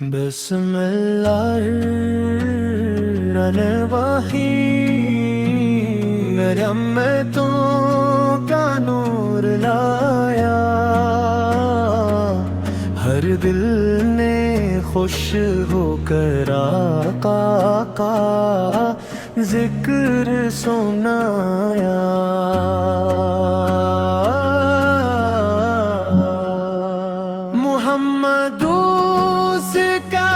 بسم اللہ الرحمن الرحیم، مریم میں تو کا نور لایا، ہر دل نے خوش ہو کر آقا کا ذکر سنایا۔ محمد اس کا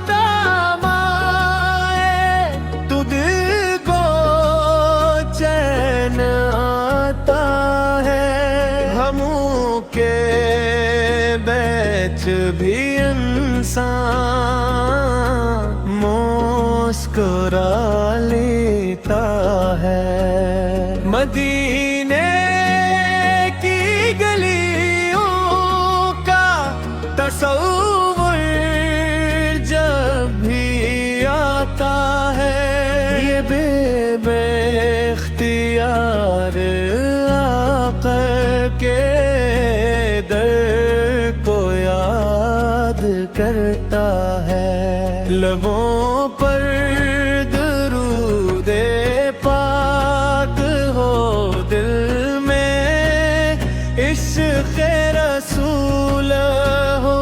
نام آئے تو دل کو چین آتا ہے، ہموں کے بیچ بھی انسان مسکرا لیتا ہے۔ مدینے کی گلیوں کا تصور جب بھی آتا ہے، یہ بے اختیار آقا کے در کو یاد کرتا ہے۔ لبوں پر درود پاک ہو، دل میں عشق رسول ہو،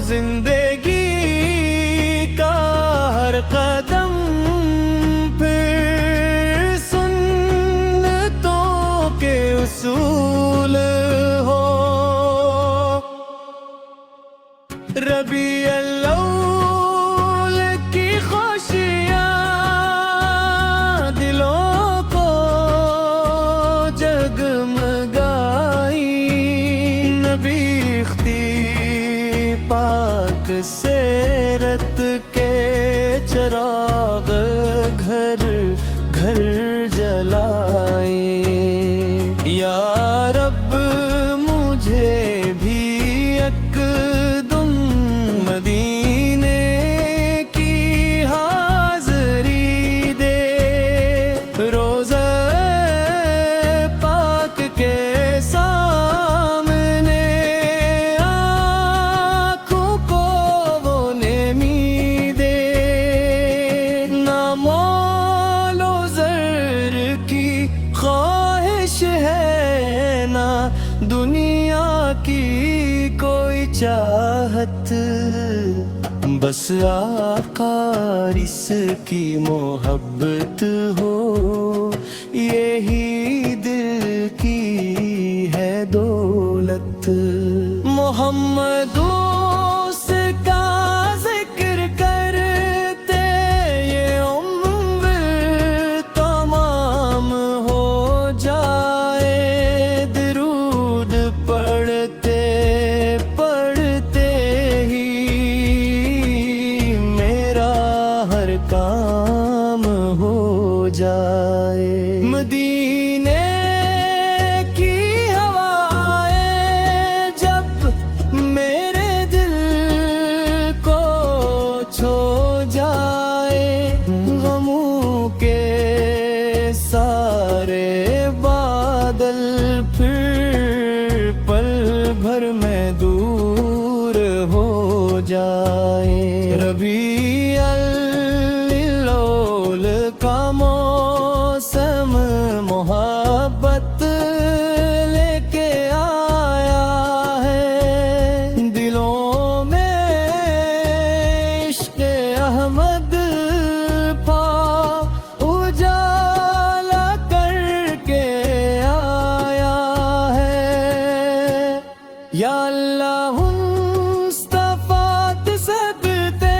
زندگی کا ہر قدم پھر سنتوں کے اصول ہو۔ ربیع الاول کی خوشیاں دلوں کو جگمگائی، نبی اختی پاک سیرت کے چراغ گھر گھر جلائے۔ یا رب مجھے بھی ایک دم مدینے کی حاضری دے، روضہ پاک کے سامنے آنکھوں کو وہ نمی دے۔ نہ مال و زر کی خواہش ہے، نہ دنیا کی کوئی چاہت، بس آقا اس کی محبت ہو، یہی دل کی ہے دولت۔ محمد اس کا ذکر کرتے یہ عمر تمام ہو جائے، درود پڑھتے پڑھتے ہی میرا ہر کام ہو جائے۔ مدینے کی ہوائیں جب میرے دل کو چھو جائے، غموں کے سارے بادل پھر پل بھر میں دور ہو جائے۔ ربیع الاول کا موسم محبت لے کے آیا ہے، دلوں میں عشق احمد پا اجالا کر کے آیا ہے۔ یا اللہ مصطفیٰ صدقے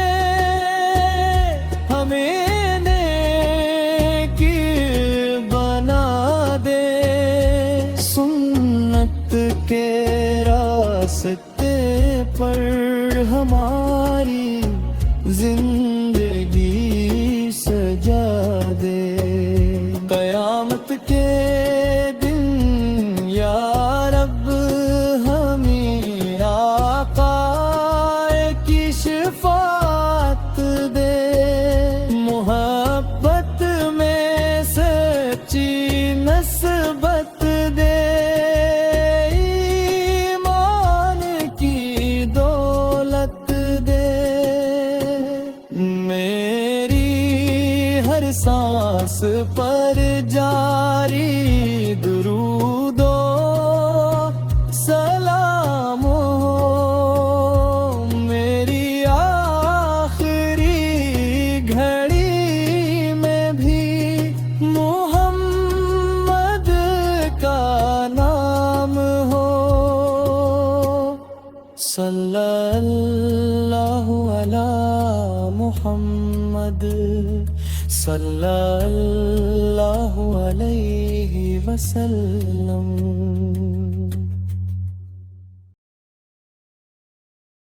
عباس پر جاری درود و سلام ہو، میری آخری گھڑی میں بھی محمد کا نام ہو۔ صلی اللہ علی محمد صلی اللہ علیہ وسلم۔